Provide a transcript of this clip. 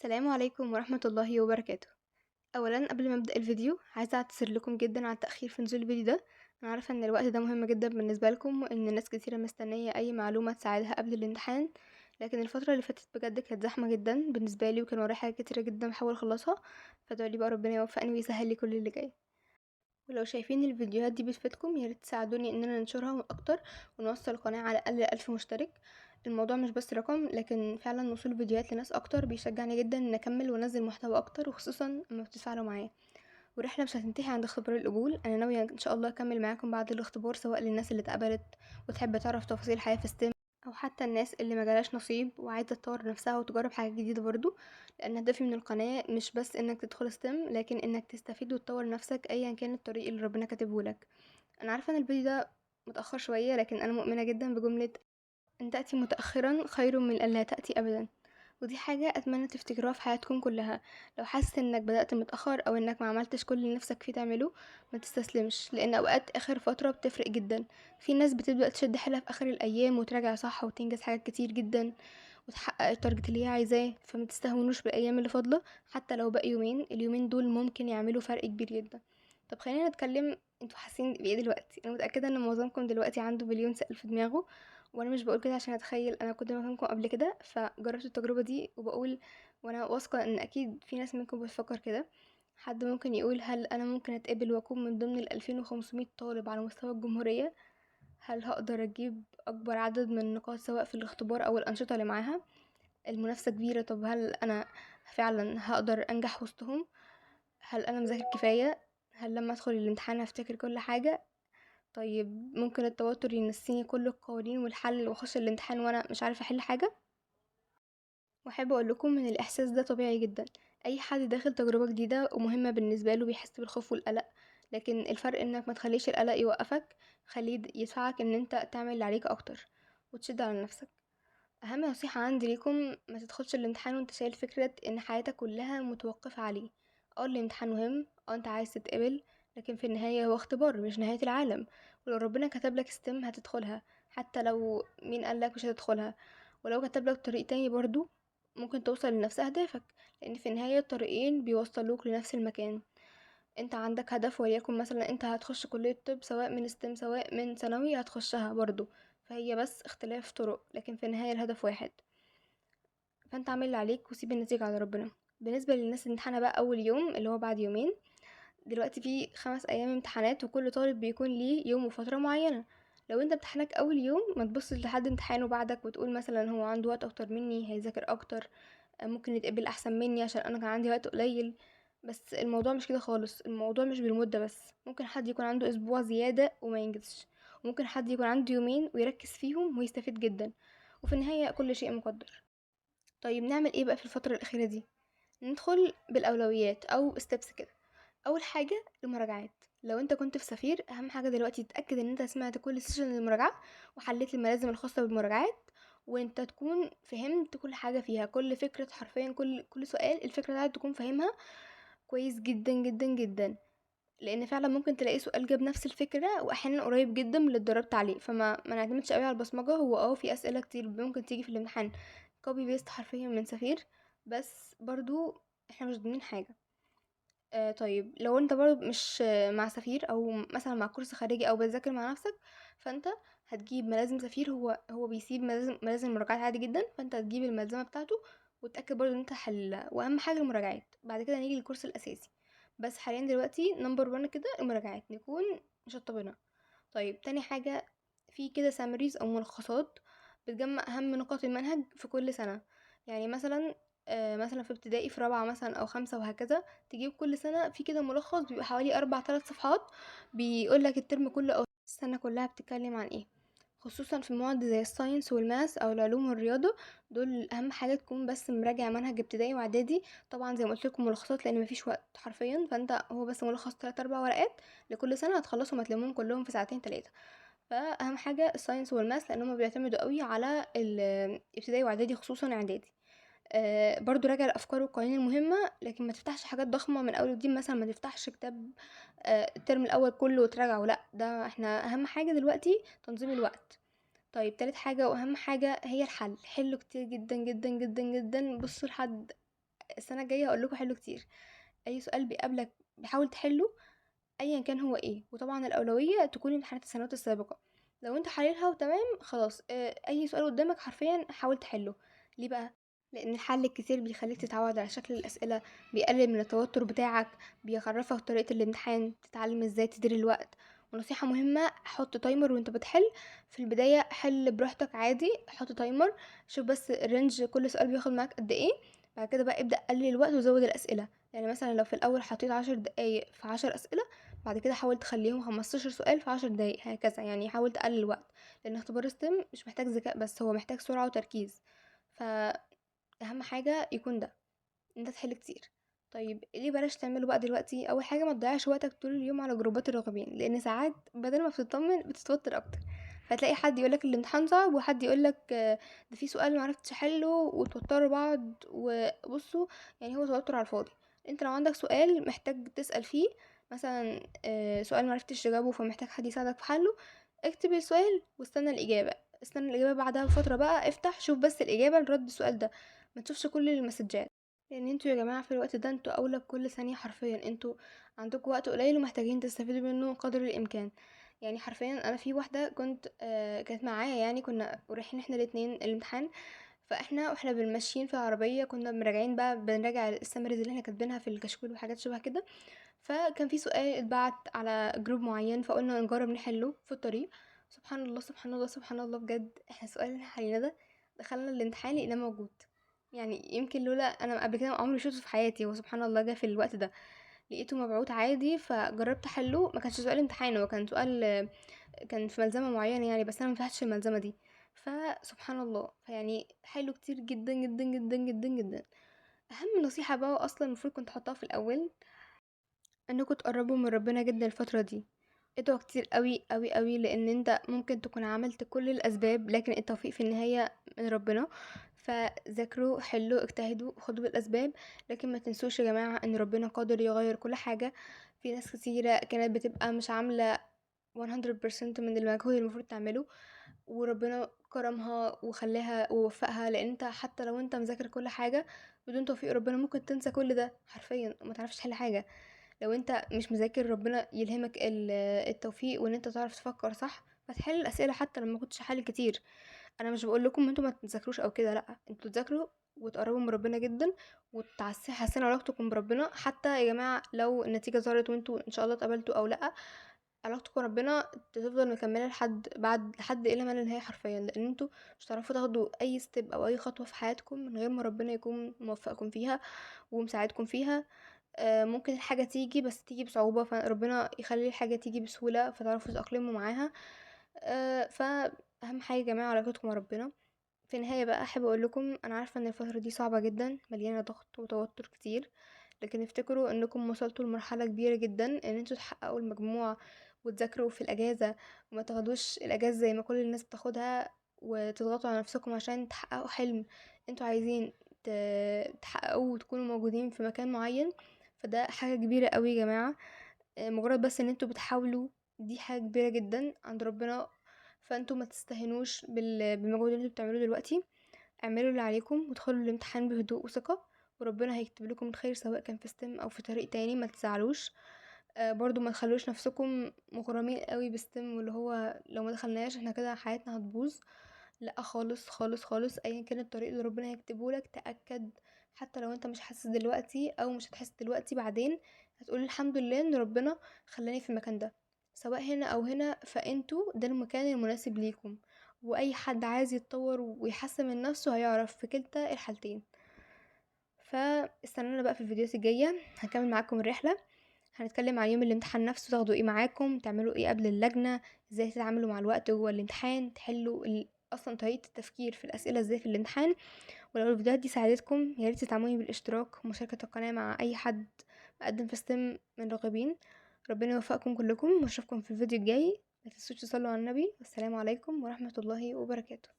السلام عليكم ورحمة الله وبركاته. أولا قبل ما أبدأ الفيديو عايزة أعتذر لكم جدا على التأخير في نزول الفيديو ده. أنا عارفة إن الوقت ده مهم جدا بالنسبة لكم وإن ناس كتيرة مستنية أي معلومة تساعدها قبل الامتحان، لكن الفترة اللي فاتت بجد كانت زحمة جدا بالنسبة لي وكان ورايا حاجات كتيرة جدا بحاول أخلصها، فادعولي بقى ربنا يوفقني ويسهل لي كل اللي جاي. ولو شايفين الفيديوهات دي بتفيدكم ياريت تساعدوني اننا ننشرها اكتر ونوصل القناة على الاقل 1000 مشترك. الموضوع مش بس رقم، لكن فعلا وصول فيديوهات لناس اكتر بيشجعني جدا ان اكمل وانزل محتوى اكتر، وخصوصا اما بتتفاعلوا معايا. والرحلة مش هتنتهي عند اختبار القبول، انا ناوية ان شاء الله اكمل معاكم بعد الاختبار، سواء للناس اللي اتقبلت وتحب تعرف تفاصيل الحياة في ستيم، او حتى الناس اللي مجالهاش نصيب وعايزة تطور نفسها وتجرب حاجات جديدة برضو. لان هدفي من القناة مش بس انك تدخل ستيم، لكن انك تستفيد وتطور نفسك ايا كان الطريق اللي ربنا كاتبهولك. انا عارفة ان الفيديو ده متأخر شوية، لكن انا مؤمنة جدا بجملة ان تأتي متأخرا خير من ان لا تأتي ابدا، ودي حاجة اتمنى تفتكروها في حياتكم كلها. لو حاسس انك بدأت متأخر او انك ما عملتش كل اللي نفسك فيه تعمله، ما تستسلمش، لان اوقات اخر فترة بتفرق جدا. في ناس بتبدأ تشد حيلها في اخر الايام وتراجع صح وتنجز حاجات كتير جدا وتحقق التارجت اللي هي عايزاه، فما تستهونوش بالايام اللي فاضلة. حتى لو بقى يومين، اليومين دول ممكن يعملوا فرق كبير جدا. طب خلينا نتكلم، انتوا حاسين بايه دلوقتي؟ انا متأكدة ان معظمكم دلوقتي عنده مليون سؤال في دماغه، وانا مش بقول كده عشان اتخيل، انا كنت مكانكم قبل كده فجربت التجربة دي وبقول، وانا واثقة ان اكيد في ناس منكم بتفكر كده. حد ممكن يقول هل انا ممكن اتقبل واكون من ضمن ال 2500 طالب على مستوى الجمهورية؟ هل هقدر اجيب اكبر عدد من النقاط سواء في الاختبار او الانشطة اللي معاها؟ المنافسة كبيرة، طب هل انا فعلا هقدر انجح وسطهم؟ هل انا مذاكر كفاية؟ هل لما ادخل الامتحان هفتكر كل حاجة؟ طيب ممكن التوتر ينسيني كل القوانين والحل واخش الامتحان وانا مش عارفة احل حاجة؟ واحب اقول لكم ان الاحساس ده طبيعي جدا. اي حد داخل تجربة جديدة ومهمة بالنسبة له بيحس بالخوف والقلق، لكن الفرق انك ما تخليش القلق يوقفك، خليه يدفعك ان انت تعمل اللي عليك اكتر وتشد على نفسك. اهم نصيحة عندي ليكم، ما تدخلش الامتحان وانت شايل فكرة ان حياتك كلها متوقفة عليه. الامتحان مهم، انت عايز تتقبل، لكن في النهاية هو اختبار مش نهاية العالم. ولو ربنا كتب لك ستيم هتدخلها، حتى لو مين قالك مش هتدخلها. ولو كتب لك طريق تاني برضو ممكن توصل لنفس اهدافك، لان في النهاية الطريقين بيوصلوك لنفس المكان. انت عندك هدف، وليكن مثلا انت هتخش كلية طب، سواء من ستيم سواء من ثانوي هتخشها برضو، فهي بس اختلاف طرق، لكن في النهاية الهدف واحد. فانت اعمل اللي عليك وسيب النتيجة على ربنا. بالنسبة للناس اللي امتحانها بقى اول يوم اللي هو بعد يومين، دلوقتي في 5 ايام امتحانات وكل طالب بيكون ليه يوم وفترة معينة. لو انت امتحانك اول يوم، ما تبصش لحد امتحانه بعدك وتقول مثلا هو عنده وقت اكتر مني هيذاكر اكتر، ممكن يتقبل احسن مني عشان انا كان عندي وقت قليل. بس الموضوع مش كده خالص، الموضوع مش بالمدة بس، ممكن حد يكون عنده اسبوع زيادة وما ينجزش، وممكن حد يكون عنده يومين ويركز فيهم ويستفيد جدا. وفي النهاية كل شيء مقدر. طيب نعمل ايه بقى في الفترة الأخيرة دي؟ ندخل بالأولويات أو ستيبس كده. أول حاجة المراجعات. لو انت كنت في سفير، أهم حاجة دلوقتي تتأكد ان انت سمعت كل سيشن المراجعة وحليت الملازم الخاصة بالمراجعات، وانت تكون فهمت كل حاجة فيها، كل فكرة حرفيا، كل سؤال الفكرة بتاعته تكون فاهمها كويس جدا جدا جدا. لان فعلا ممكن تلاقي سؤال جاب نفس الفكرة واحيانا قريب جدا من اللي اتدربت عليه، فما نعتمدش قوي على البصمجة. هو في اسئلة كتير ممكن تيجي في الامتحان كوبي بيست حرفيا من سفير، بس برضو احنا مش ضامنين حاجة. طيب لو انت برضو مش مع سفير او مثلا مع كورس خارجي او بتذاكر مع نفسك، فانت هتجيب ملازم سفير. هو بيسيب ملازم المراجعات عادي جدا، فانت هتجيب الملزمة بتاعته وتأكد برضو ان انت حلها، واهم حاجة المراجعات. بعد كده نيجي للكورس الاساسي، بس حاليا دلوقتي نمبر 1 كده المراجعات نكون مشطبينها. طيب تاني حاجة، في كده سامريز او ملخصات بتجمع اهم نقاط المنهج في كل سنة. يعني مثلا في ابتدائي في رابعة مثلا او خمسة وهكذا، تجيب كل سنة في كده ملخص بيبقى حوالي 4 3 صفحات، بيقولك الترم كله او السنة كلها بتتكلم عن ايه، خصوصا في مواد زي الساينس والماس او العلوم والرياضة. دول اهم حاجة تكون بس مراجع منهج ابتدائي واعدادي. طبعا زي ما قلت لكم ملخصات لان مفيش وقت حرفيا، فانت هو بس ملخص 3 4 ورقات لكل سنة هتخلصهم، هتلمهم كلهم في ساعتين 3. فاهم حاجه الساينس والماس لان هم بيعتمدوا قوي على الابتدائي واعدادي، خصوصا اعدادي. برضو راجع الافكار والقوانين المهمه، لكن ما تفتحش حاجات ضخمه من اول وجديد، مثلا ما تفتحش كتاب الترم الاول كله وتراجعه، لا ده احنا اهم حاجه دلوقتي تنظيم الوقت. طيب تالت حاجه واهم حاجه هي الحل. حلوا كتير جدا جدا جدا جدا، بصوا لحد السنة الجاية هاقول لكم حلّوا كتير، أي سؤال بيقابلك حاول تحلّه أيًا كان هو إيه، وطبعًا الأولوية تكون امتحانات السنوات السابقة، لو أنت حليتها وتمام خلاص أي سؤال قدّامك حرفيًا حاول تحلّه، ليه بقى؟ لإن الحل الكتير بيخلّيك تتعوّد على شكل الأسئلة، بيقلل من التوتر بتاعك، بيعرّفك طريقة الامتحان، تتعلم إزاي تدير الوقت، ونصيحة مهمة حُط timer وأنت بتحل، في البداية حل براحتك عادي، حُط timer شوف بس الrange كل سؤال بياخد معاك قد إيه، بعد كده بقى ابدأ قلل الوقت وزوّد الأسئلة، يعني مثلًا لو في الأول حطيت 10 دقايق في 10 أسئلة بعد كده حاول تخليهم 15 سؤال في 10 دقايق هكذا، يعني حاول تقلل الوقت لان اختبار ستيم مش محتاج ذكاء بس هو محتاج سرعة وتركيز، فأهم حاجة يكون ده انت تحل كتير. طيب ليه بلاش تعمله بقى دلوقتي؟ اول حاجة ما تضيعش وقتك طول اليوم على جروبات الراغبين لان ساعات بدل ما بتطمن بتتوتر اكتر، فتلاقي حد يقولك الامتحان صعب وحد يقولك ده في سؤال معرفتش احله وتوتروا بعض وبصوا، يعني هو توتر على الفاضي. انت لو عندك سؤال محتاج تسأل فيه مثلا سؤال معرفتش تجاوبه فمحتاج حد يساعدك في حله، اكتب السؤال واستنى الإجابة، استنى الإجابة بعدها بفترة بقى افتح شوف بس الإجابة لرد السؤال ده، ما تشوفش كل المسجات، لان انتوا يا جماعة في الوقت ده انتوا اولى بكل ثانية حرفيا، انتوا عندكم وقت قليل ومحتاجين تستفيدوا منه قدر الامكان. يعني حرفيا انا في واحدة كنت كانت معايا، يعني كنا رايحين احنا الاتنين الامتحان، فاحنا واحنا بنمشيين في العربية كنا مراجعين بقى بنراجع السمريز اللي احنا كاتبينها في الكشكول وحاجات شبه كده، فكان في سؤال اتبعت على جروب معين فقلنا نجرب نحله في الطريق، سبحان الله سبحان الله سبحان الله بجد احنا السؤال اللي احنا حليناه ده دخلنا الامتحان لقيناه موجود، يعني يمكن لولا انا قبل كده عمري شفته في حياتي وسبحان الله جه في الوقت ده، لقيته مبعوت عادي فجربت احله، ما كانش سؤال امتحان هو كان سؤال كان في ملزمة معينة يعني بس انا ما فتحتش الملزمة دي، فسبحان الله فيعني حلو كتير جدا جدا جدا جدا جدا. اهم نصيحة بقى اصلا المفروض كنت احطها في الاول انكم تقربوا من ربنا جدا الفترة دي، ادعوا كتير قوي قوي قوي لان انت ممكن تكون عملت كل الاسباب لكن التوفيق في النهاية من ربنا، فذاكروا حلوا اجتهدوا خدوا بالاسباب، لكن ما تنسوش يا جماعة ان ربنا قادر يغير كل حاجة، في ناس كتيرة كانت بتبقى مش عاملة 100% من المجهود المفروض تعمله وربنا كرمها وخلاها ووفقها، لان انت حتى لو انت مذاكر كل حاجة بدون توفيق ربنا ممكن تنسى كل ده حرفيا وما تعرفش تحل حاجة، لو انت مش مذاكر ربنا يلهمك التوفيق وان انت تعرف تفكر صح فتحل الاسئله حتى لما كنتش حل كتير. انا مش بقول لكم انتوا ما تذاكروش او كده، لا انتوا تذاكروا وتقربوا من ربنا جدا وتحسنوا علاقتكم بربنا، حتى يا جماعه لو النتيجه ظهرت وانتوا ان شاء الله اتقبلتوا او لا علاقتكم بربنا تفضل مكمله لحد الى ما لا نهايه حرفيا، لان انتوا مش هتعرفوا تاخدوا اي ستيب او اي خطوه في حياتكم من غير ما ربنا يكون موفقكم فيها ومساعدكم فيها. ممكن الحاجة تيجي بس تيجي بصعوبة فربنا يخلي الحاجة تيجي بسهولة فتعرفوا تتأقلموا معاها. فأهم حاجة يا جماعة علاقتكم مع ربنا. في النهاية بقى أحب أقول لكم أنا عارفة إن الفترة دي صعبة جدا مليانة ضغط وتوتر كتير، لكن افتكروا إنكم وصلتوا لمرحلة كبيرة جدا إن انتوا تحققوا المجموع وتذاكروا في الأجازة وما تاخدوش الأجازة زي ما كل الناس بتاخدها وتضغطوا على نفسكم عشان تحققوا حلم انتوا عايزين تحققوه وتكونوا موجودين في مكان معين، فده حاجة كبيرة قوي يا جماعة، مجرد بس ان انتوا بتحاولوا دي حاجة كبيرة جدا عند ربنا، فانتوا ما تستهنوش بالمجهود اللي انتوا بتعملوه دلوقتي، اعملوا اللي عليكم وادخلوا الامتحان بهدوء وثقة وربنا هيكتب لكم الخير سواء كان في ستيم او في طريق تاني، ما تزعلوش. برضو ما تخلوش نفسكم مغرمين قوي بستيم واللي هو لو ما دخلناش احنا كده حياتنا هتبوظ، لا خالص خالص خالص، ايا كان الطريق اللي ربنا هيكتبه لك تأكد حتى لو انت مش حاسس دلوقتي او مش هتحس دلوقتي بعدين هتقول الحمد لله ان ربنا خلاني في المكان ده، سواء هنا او هنا فانتوا ده المكان المناسب ليكم، واي حد عايز يتطور ويحسن من نفسه هيعرف في كلتا الحالتين. فاستنونا بقى في الفيديوهات الجايه هنكمل معاكم الرحله، هنتكلم عن يوم الامتحان نفسه تاخدوا ايه معاكم تعملوا ايه قبل اللجنة، ازاي تتعاملوا مع الوقت جوه الامتحان تحلوا اصلا طريقة التفكير في الاسئلة ازاي في الامتحان. ولو الفيديوهات دي ساعدتكم ياريت تدعموني بالاشتراك ومشاركة القناة مع اي حد مقدم في ستيم من راغبين، ربنا يوفقكم كلكم واشوفكم في الفيديو الجاي، ما تنسوش تصلوا على النبي، والسلام عليكم ورحمة الله وبركاته.